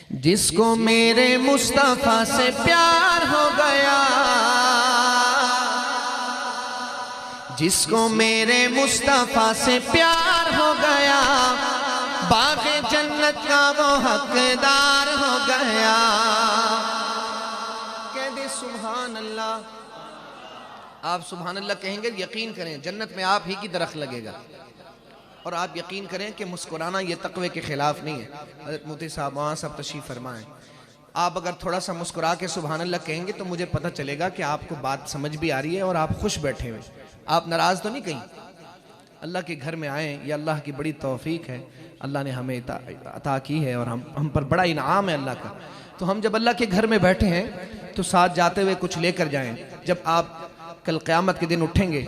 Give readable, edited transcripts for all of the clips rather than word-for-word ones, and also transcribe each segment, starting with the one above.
جس کو میرے مصطفیٰ سے پیار ہو گیا، جس کو میرے مصطفیٰ سے پیار ہو گیا، باغ جنت کا وہ حقدار ہو گیا۔ کہہ دے سبحان اللہ۔ آپ سبحان اللہ کہیں گے، یقین کریں جنت میں آپ ہی کی درخت لگے گا، اور آپ یقین کریں کہ مسکرانا یہ تقوی کے خلاف نہیں ہے۔ حضرت مفتی صاحب وہاں صاحب تشریف فرمائیں، آپ اگر تھوڑا سا مسکرا کے سبحان اللہ کہیں گے تو مجھے پتہ چلے گا کہ آپ کو بات سمجھ بھی آ رہی ہے اور آپ خوش بیٹھے ہوئے، آپ ناراض تو نہیں کہیں۔ اللہ کے گھر میں آئیں، یہ اللہ کی بڑی توفیق ہے، اللہ نے ہمیں عطا کی ہے، اور ہم پر بڑا انعام ہے اللہ کا۔ تو ہم جب اللہ کے گھر میں بیٹھے ہیں تو ساتھ جاتے ہوئے کچھ لے کر جائیں۔ جب آپ کل قیامت کے دن اٹھیں گے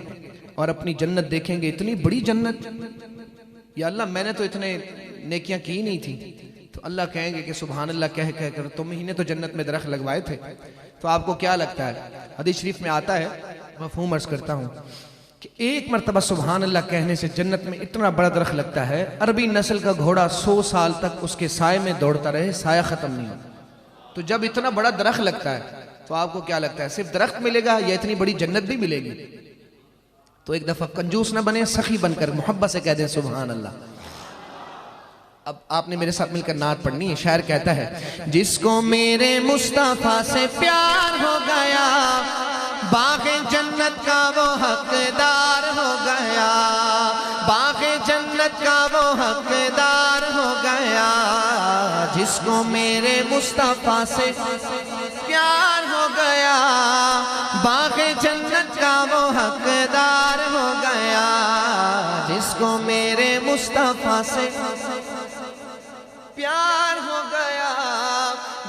اور اپنی جنت دیکھیں گے، اتنی بڑی جنت، یا اللہ میں نے تو اتنے نیکیاں کی نہیں تھی، تو اللہ کہیں گے کہ سبحان اللہ کہہ کر تم ہی نے تو جنت میں درخت لگوائے تھے۔ تو آپ کو کیا لگتا ہے؟ حدیث شریف میں آتا ہے، مفہوم عرض کرتا ہوں، کہ ایک مرتبہ سبحان اللہ کہنے سے جنت میں اتنا بڑا درخت لگتا ہے، عربی نسل کا گھوڑا 100 سال تک اس کے سائے میں دوڑتا رہے، سایہ ختم نہیں ہو۔ تو جب اتنا بڑا درخت لگتا ہے تو آپ کو کیا لگتا ہے؟ صرف درخت ملے گا یا اتنی بڑی جنت بھی ملے گی؟ تو ایک دفعہ کنجوس نہ بنے، سخی بن کر محبت سے کہہ دیں سبحان اللہ۔ اب آپ نے میرے ساتھ مل کر نعت پڑھنی ہے۔ شاعر کہتا ہے، جس کو میرے مصطفیٰ سے پیار ہو گیا، باغ جنت کا وہ حقدار ہو گیا، باغ جنت کا وہ حقدار ہو گیا۔ جس کو میرے مصطفیٰ سے پیار ہو گیا، باغ جنت کا وہ حقدار ہو گیا۔ جس کو میرے مصطفیٰ سے پیار ہو گیا،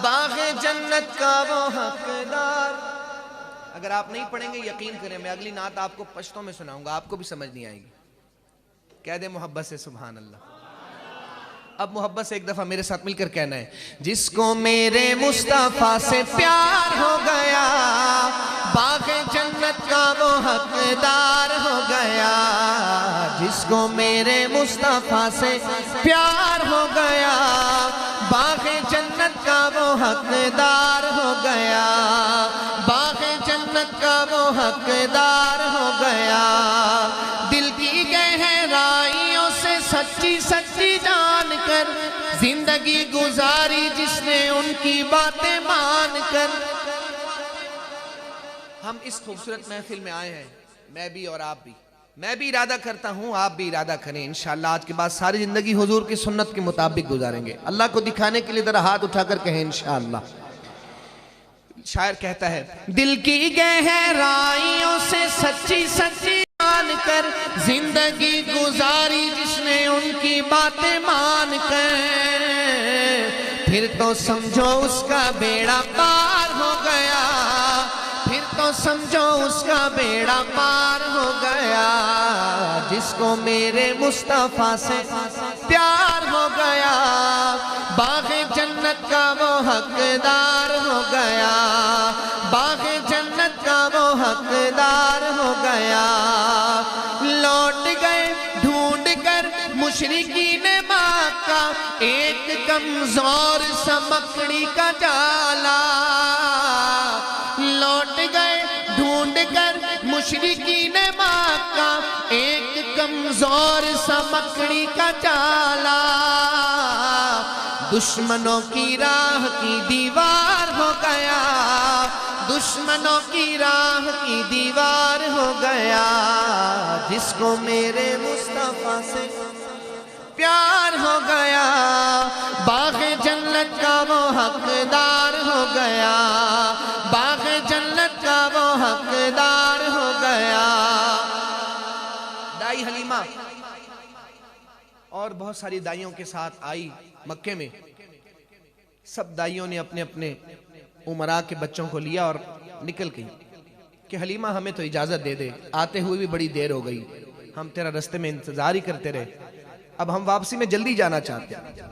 باغ جنت کا وہ حقدار۔ اگر آپ نہیں پڑھیں گے یقین کریں میں اگلی نعت آپ کو پشتوں میں سناؤں گا، آپ کو بھی سمجھ نہیں آئے گی۔ کہہ دیں محبت سے سبحان اللہ۔ اب محبت سے ایک دفعہ میرے ساتھ مل کر کہنا ہے، جس کو میرے مصطفیٰ سے پیار ہو گیا، باغ جنت کا وہ حقدار ہو گیا۔ جس کو میرے مصطفیٰ سے پیار ہو گیا، باغ جنت کا وہ حقدار ہو گیا، باغ جنت کا وہ حقدار ہو گیا۔ دل کی گہرائیوں سے سچی سچی جان کر زندگی گزاری جس نے ان کی باتیں مان کر۔ ہم اس خوبصورت محفل میں آئے ہیں، میں بھی اور آپ بھی، میں بھی ارادہ کرتا ہوں آپ بھی ارادہ کریں، انشاءاللہ آج کے بعد ساری زندگی حضور کی سنت کے مطابق گزاریں گے۔ اللہ کو دکھانے کے لیے ذرا ہاتھ اٹھا کر کہیں انشاءاللہ۔ شاعر کہتا ہے، دل کی گہرائیوں سے سچی سچی جان کر زندگی گزاری جس نے ان کی باتیں مان کر، پھر تو سمجھو اس کا بیڑا پار ہو گیا، پھر تو سمجھو اس کا بیڑا پار ہو گیا۔ جس کو میرے مصطفیٰ سے پیار ہو گیا، باغ جنت کا وہ حقدار ہو گیا، باغ جنت کا وہ حقدار ہو گیا۔ لوٹ گئے ڈھونڈ کر مشرکین مکہ ایک کمزور سا مکڑی کا جالا، لوٹ گئے ڈھونڈ کر مشرکین مکہ ایک کمزور سا مکڑی کا جالا۔ دشمنوں کی راہ کی دیوار ہو گیا، دشمنوں کی راہ کی دیوار ہو گیا۔ جس کو میرے مصطفیٰ سے پیار ہو گیا، باغ جنت کا وہ حقدار ہو گیا، باغ جنت کا وہ حقدار ہو گیا۔ دائی حلیمہ اور بہت ساری دائیوں کے ساتھ آئی مکے میں، سب دائیوں نے اپنے اپنے امراء کے بچوں کو لیا اور نکل گئی کہ حلیمہ ہمیں تو اجازت دے دے، آتے ہوئے بھی بڑی دیر ہو گئی، ہم تیرا رستے میں انتظار ہی کرتے رہے، اب ہم واپسی میں جلدی جانا چاہتے ہیں۔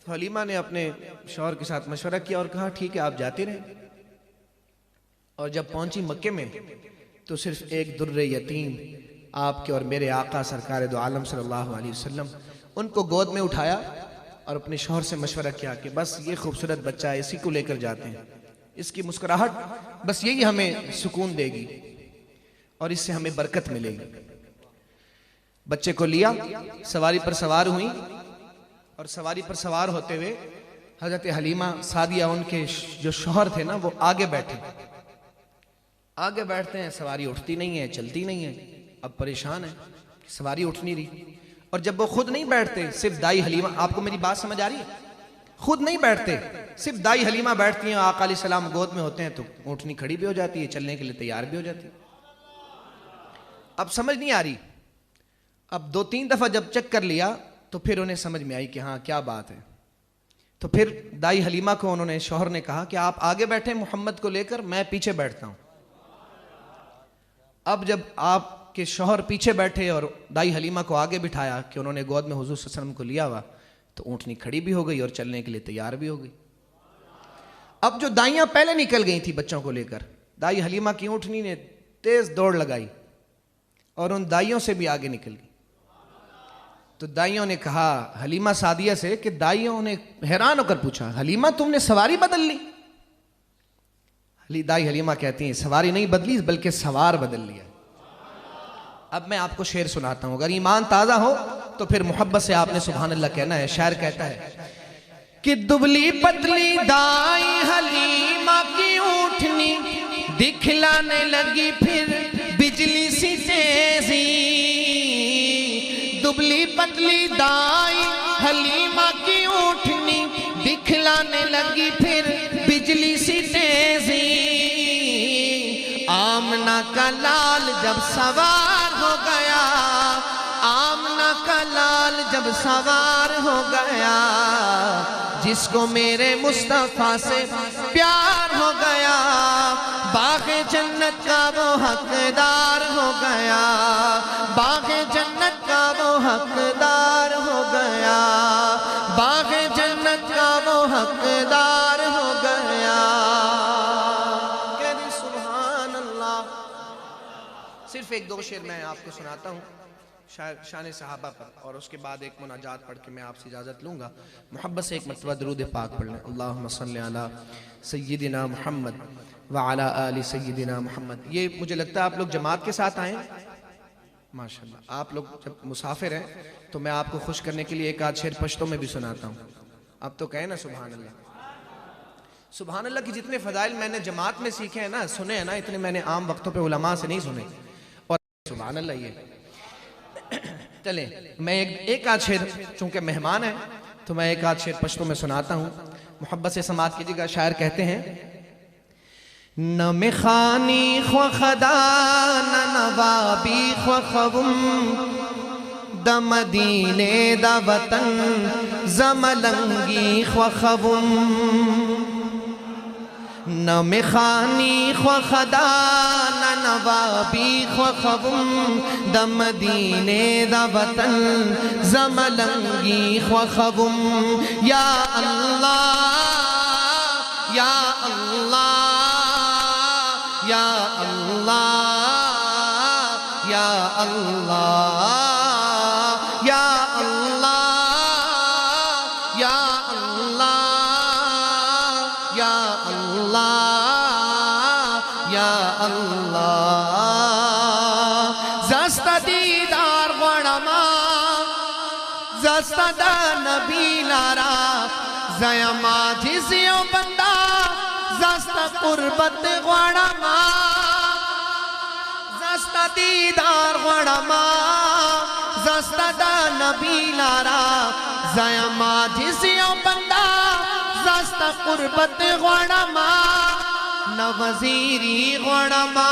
تو حلیمہ نے اپنے شوہر کے ساتھ مشورہ کیا اور کہا ٹھیک ہے آپ جاتے رہیں۔ اور جب پہنچی مکے میں تو صرف ایک در یتیم آپ کے اور میرے آقا سرکار دو عالم صلی اللہ علیہ وسلم، ان کو گود میں اٹھایا اور اپنے شوہر سے مشورہ کیا کہ بس یہ خوبصورت بچہ ہے، اسی کو لے کر جاتے ہیں، اس کی مسکراہٹ بس یہی ہمیں سکون دے گی اور اس سے ہمیں برکت ملے گی۔ بچے کو لیا، سواری پر سوار ہوئی، اور سواری پر سوار ہوتے ہوئے حضرت حلیمہ سعدیہ ان کے جو شوہر تھے نا وہ آگے بیٹھے، آگے بیٹھتے ہیں، سواری اٹھتی نہیں ہے، چلتی نہیں ہے، اب پریشان ہے، سواری اٹھ نہیں رہی، اور جب وہ خود نہیں بیٹھتے، صرف دائی حلیمہ، آپ کو میری بات سمجھ آ رہی ہے؟ خود نہیں بیٹھتے، صرف دائی حلیمہ بیٹھتی ہیں، آقا علیہ السلام گود میں ہوتے ہیں تو اونٹنی کھڑی بھی ہو جاتی ہے، چلنے کے لیے تیار بھی ہو جاتی ہے۔ اب سمجھ نہیں آ رہی، اب 2-3 دفعہ جب چیک کر لیا تو پھر انہیں سمجھ میں آئی کہ ہاں کیا بات ہے، تو پھر دائی حلیمہ کو انہوں نے، شوہر نے کہا کہ آپ آگے بیٹھیں محمد کو لے کر، میں پیچھے بیٹھتا ہوں۔ اب جب آپ کے شوہر پیچھے بیٹھے اور دائی حلیمہ کو آگے بٹھایا کہ انہوں نے گود میں حضور صلی اللہ علیہ وسلم کو لیا ہوا، تو اونٹنی کھڑی بھی ہو گئی اور چلنے کے لیے تیار بھی ہو گئی۔ اب جو دائیاں پہلے نکل گئی تھی بچوں کو لے کر، دائی حلیمہ کی اونٹنی نے تیز دوڑ لگائی اور ان دائیوں سے بھی آگے نکل گئی۔ تو دائیوں نے کہا حلیمہ سعدیہ سے کہ دائیوں نے حیران ہو کر پوچھا حلیمہ تم نے سواری بدل لی؟ دائی حلیمہ کہتی ہیں سواری نہیں بدلی بلکہ سوار بدل لیا۔ اب میں آپ کو شعر سناتا ہوں، اگر ایمان تازہ ہو تو پھر محبت سے آپ نے سبحان اللہ کہنا ہے۔ شاعر کہتا ہے کہ دبلی پتلی دائی حلیمہ کی اونٹنی دکھلانے لگی پھر بجلی سی تیزی، دبلی پتلی دائی حلیمہ کی اونٹنی دکھلانے لگی پھر بجلی سی تیزی، آمنہ کا لال جب سوار ہو گیا، آمنہ کا لال جب سوار ہو گیا، جس کو میرے مصطفیٰ سے پیار ہو گیا، باغ جنت کا وہ حقدار ہو گیا، باغ جنت کا وہ حقدار ہو گیا، باغ جنت کا وہ حقدار ہو گیا۔ کہہ سبحان اللہ۔ صرف 1-2 شعر میں آپ کو سناتا ہوں شان صحابہ پر، اور اس کے بعد ایک مناجات پڑھ کے میں آپ سے اجازت لوں گا۔ محبت سے ایک مرتبہ درود پاک پڑھ لیں۔ اللہم صلی علی سیدنا محمد وعلی آل سیدنا محمد۔ یہ مجھے لگتا ہے آپ لوگ جماعت کے ساتھ آئیں، ماشاءاللہ۔ آپ لوگ جب مسافر ہیں تو میں آپ کو خوش کرنے کے لیے ایک آدھ شعر پشتوں میں بھی سناتا ہوں۔ اب تو کہیں نا سبحان اللہ۔ سبحان اللہ کی جتنے فضائل میں نے جماعت میں سیکھے ہیں نا، سنے ہیں نا، اتنے میں نے عام وقتوں پہ علماء سے نہیں سنے، اور سبحان اللہ۔ یہ چلیں میں ایک آدھ شعر، چونکہ مہمان ہے تو میں ایک آدھ شعر پشتوں میں سناتا ہوں، محبت سے سماعت کیجیے گا۔ شاعر کہتے ہیں نہ مخانی خو خدا نہ نوابی خو خوم دا مدینے دا وطن زملنگی خو خوم، نہ مخانی خو خدا نہ نوابی خو خوم دا مدینے دا وطن زملنگی خو خوم، یا اللہ یا اللہ یا اللہ یا اللہ یا اللہ یا اللہ یا اللہ یا اللہ، زستہ دیدار غڑما زستہ دا نبی لارا، زیما جزیوں بندہ زستہ قربت غڑما، زستہ دیدار غڑما زستہ دا نبی لارا، زیما جزیوں بندہ زستہ قربت غڑما، نہ وزیری غڑما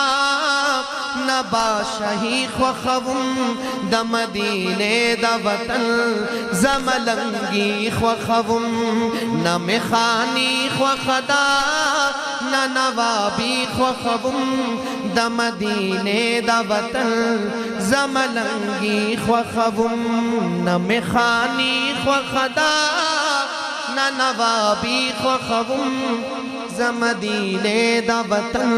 نہ بادشاہی خو خوم دا مدینے دا وطن زملنگی خو خوم، نہ مخانی خو خدا نہ نوابی خو خوم دا مدینے دا وطن زملنگی خو خوم، نہ مخانی خو خدا نہ نوابی خو خوم زمدینے دا وطن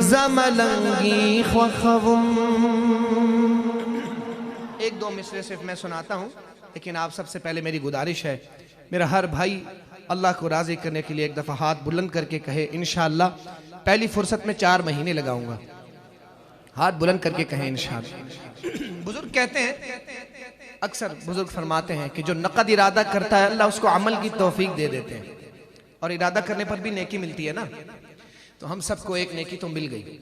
زملنگی خو خوم۔ 1-2 مصرے صرف میں سناتا ہوں، لیکن آپ سب سے پہلے میری گزارش ہے میرا ہر بھائی اللہ کو راضی کرنے کے لیے ایک دفعہ ہاتھ بلند کر کے کہے انشاءاللہ پہلی فرصت میں 4 مہینے لگاؤں گا. ہاتھ بلند کر کے کہیں انشاءاللہ. بزرگ کہتے ہیں، اکثر بزرگ فرماتے ہیں کہ جو نقد ارادہ کرتا ہے اللہ اس کو عمل کی توفیق دے دیتے ہیں، اور ارادہ کرنے پر بھی نیکی ملتی ہے نا. تو ہم سب کو ایک نیکی تو مل گئی.